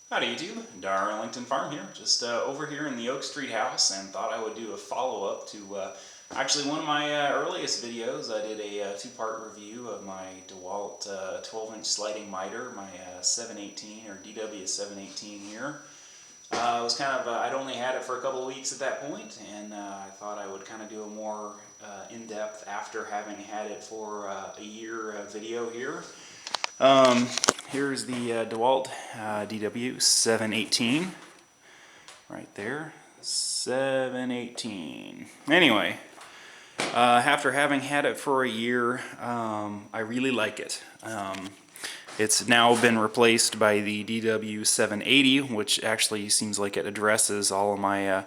Howdy YouTube, Darlington Farm here, just over here in the Oak Street house, and thought I would do a follow-up to actually one of my earliest videos. I did a two-part review of my Dewalt 12-inch sliding miter, my 718 or DW 718 here. It was kind of, I'd only had it for a couple of weeks at that point, and I thought I would kind of do a more in-depth after having had it for a year video here. Here's the Dewalt DW 718 right there, 718. Anyway, after having had it for a year, I really like it. It's now been replaced by the DW 780, which actually seems like it addresses all of my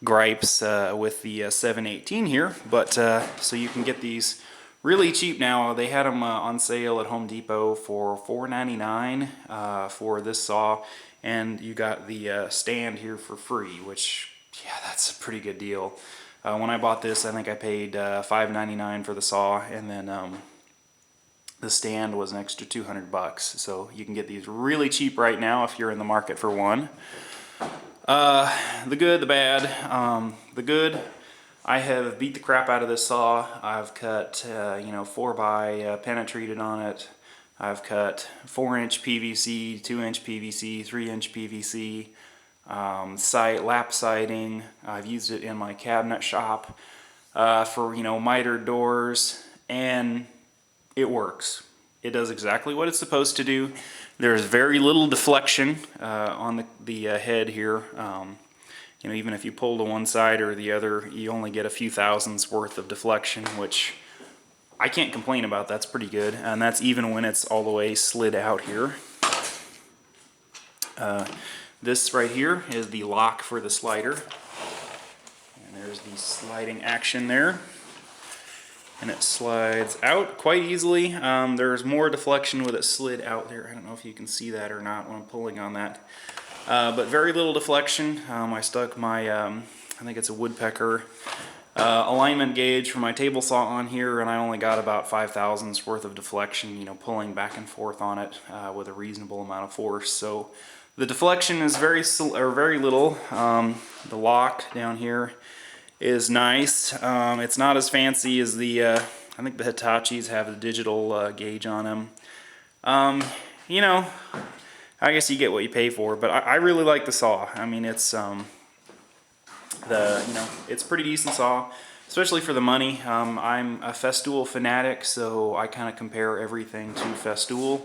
gripes with the 718 here. But so you can get these really cheap now. They had them on sale at Home Depot for $4.99 for this saw, and you got the stand here for free, which, yeah, that's a pretty good deal. When I bought this, I think I paid $5.99 for the saw, and then the stand was an extra 200 bucks. So you can get these really cheap right now if you're in the market for one. The good, the bad. The good, I have beat the crap out of this saw. I've cut 4x penetrated on it. I've cut 4-inch PVC, 2-inch PVC, 3-inch PVC, lap siding. I've used it in my cabinet shop for mitered doors, and it works. It does exactly what it's supposed to do. There's very little deflection on the head here. Even if you pull to one side or the other, you only get a few thousandths worth of deflection, which I can't complain about. That's pretty good, and that's even when it's all the way slid out here. This right here is the lock for the slider, and there's the sliding action there. And it slides out quite easily. There's more deflection with it slid out there. I don't know if you can see that or not when I'm pulling on that. But very little deflection. I stuck my, I think it's a woodpecker alignment gauge for my table saw on here, and I only got about 5 thousandths worth of deflection, pulling back and forth on it with a reasonable amount of force. So the deflection is very little. The lock down here is nice. It's not as fancy as the, I think the Hitachis have the digital gauge on them. I guess you get what you pay for, but I really like the saw. I mean, it's it's a pretty decent saw, especially for the money. I'm a Festool fanatic, so I kind of compare everything to Festool.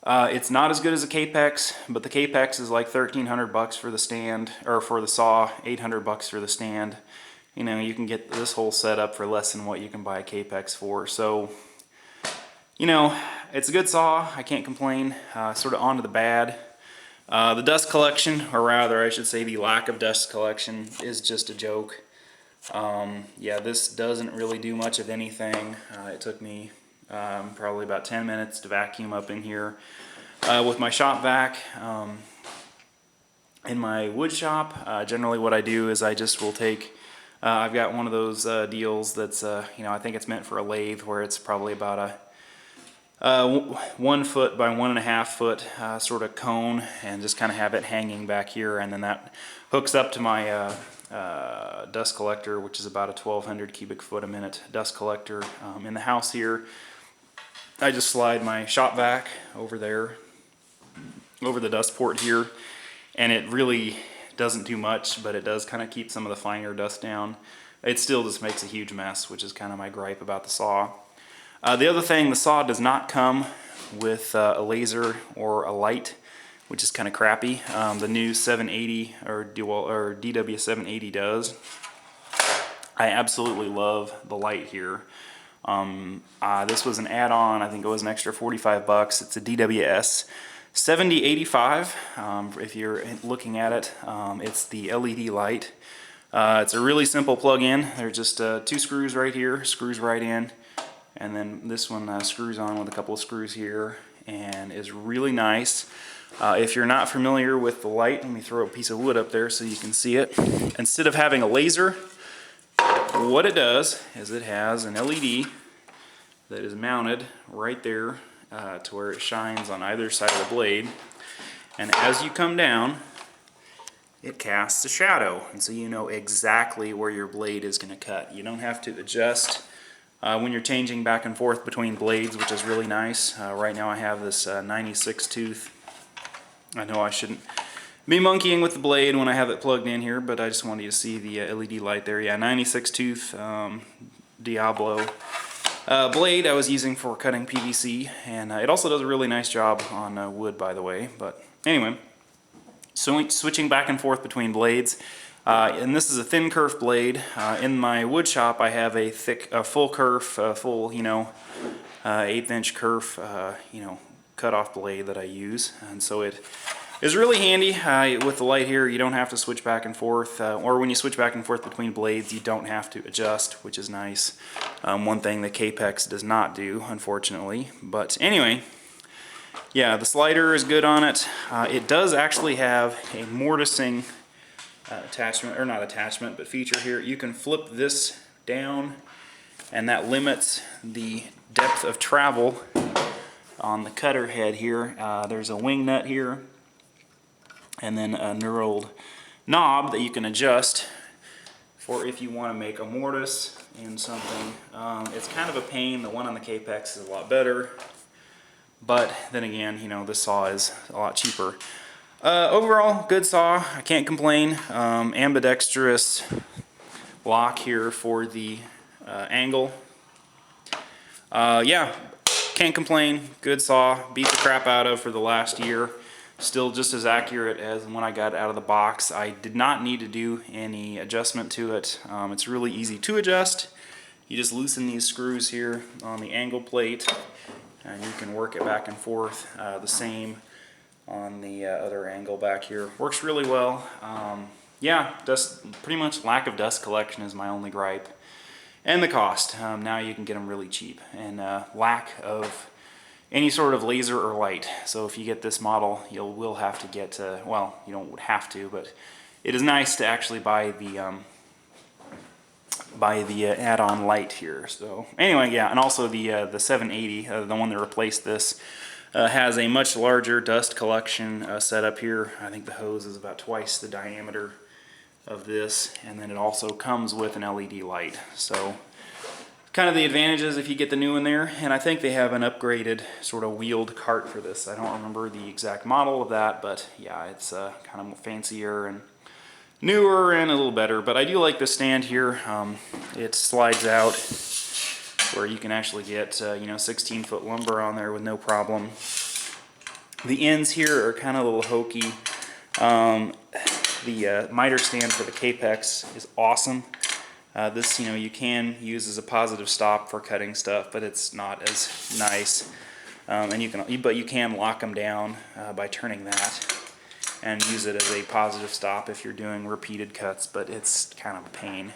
It's not as good as a Capex, but the Capex is like 1,300 bucks for the stand, or for the saw, 800 bucks for the stand. You can get this whole setup for less than what you can buy a Capex for. So, it's a good saw. I can't complain. Sort of on to the bad. The dust collection, or rather I should say the lack of dust collection, is just a joke. Yeah, this doesn't really do much of anything. It took me probably about 10 minutes to vacuum up in here. With my shop vac, in my wood shop, generally what I do is I just will take, I've got one of those deals that's, I think it's meant for a lathe, where it's probably about a 1 foot by 1.5 foot sort of cone, and just kind of have it hanging back here, and then that hooks up to my dust collector, which is about a 1,200 cubic foot a minute dust collector in the house here. I just slide my shop vac over there, over the dust port here, and it really doesn't do much, but it does kind of keep some of the finer dust down. It still just makes a huge mess, which is kind of my gripe about the saw. The other thing, the saw does not come with a laser or a light, which is kind of crappy. The new 780 or DW 780 does. I absolutely love the light here. This was an add-on. I think it was an extra 45 bucks. It's a DWS 7085. If you're looking at it, it's the LED light. It's a really simple plug-in. There's just 2 screws right here, screws right in, and then this one screws on with a couple of screws here, and is really nice. If you're not familiar with the light, let me throw a piece of wood up there so you can see it. Instead of having a laser, what it does is it has an LED that is mounted right there to where it shines on either side of the blade. And as you come down, it casts a shadow, and so you know exactly where your blade is going to cut. You don't have to adjust when you're changing back and forth between blades, which is really nice. Right now I have this 96 tooth. I know I shouldn't be monkeying with the blade when I have it plugged in here, but I just wanted you to see the LED light there. Yeah, 96 tooth Diablo blade I was using for cutting PVC, and it also does a really nice job on wood, by the way. But anyway, so switching back and forth between blades, and this is a thin kerf blade. In my wood shop I have a thick, full kerf, full, 1/8 inch kerf, cut off blade that I use, and so it is really handy. With the light here, you don't have to switch back and forth, or when you switch back and forth between blades, you don't have to adjust, which is nice. One thing that Capex does not do, unfortunately. But anyway, yeah, the slider is good on it. It does actually have a mortising attachment, or not attachment, but feature here. You can flip this down, and that limits the depth of travel on the cutter head here. There's a wing nut here, and then a knurled knob that you can adjust for if you want to make a mortise in something. It's kind of a pain. The one on the Capex is a lot better, but then again, this saw is a lot cheaper. Overall, good saw. I can't complain. Ambidextrous lock here for the angle. Yeah, can't complain. Good saw. Beat the crap out of for the last year. Still just as accurate as when I got it out of the box. I did not need to do any adjustment to it. It's really easy to adjust. You just loosen these screws here on the angle plate, and you can work it back and forth. The same on the other angle back here. Works really well. Yeah, pretty much lack of dust collection is my only gripe. And the cost. Now you can get them really cheap. And lack of any sort of laser or light. So if you get this model, you will have to get, well, you don't have to, but it is nice to actually buy the add-on light here. So anyway, yeah, and also the 780, the one that replaced this, has a much larger dust collection setup here. I think the hose is about twice the diameter of this, and then it also comes with an LED light. So kind of the advantages if you get the new one there, and I think they have an upgraded sort of wheeled cart for this. I don't remember the exact model of that, but yeah, it's kind of fancier and newer and a little better. But I do like the stand here. It slides out where you can actually get 16-foot lumber on there with no problem. The ends here are kind of a little hokey. The miter stand for the Capex is awesome. This, you can use as a positive stop for cutting stuff, but it's not as nice. And you can lock them down by turning that and use it as a positive stop if you're doing repeated cuts, but it's kind of a pain.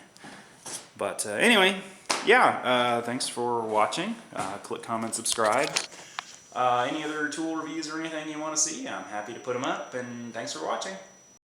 But anyway, yeah, thanks for watching. Click, comment, subscribe. Any other tool reviews or anything you want to see, I'm happy to put them up, and thanks for watching.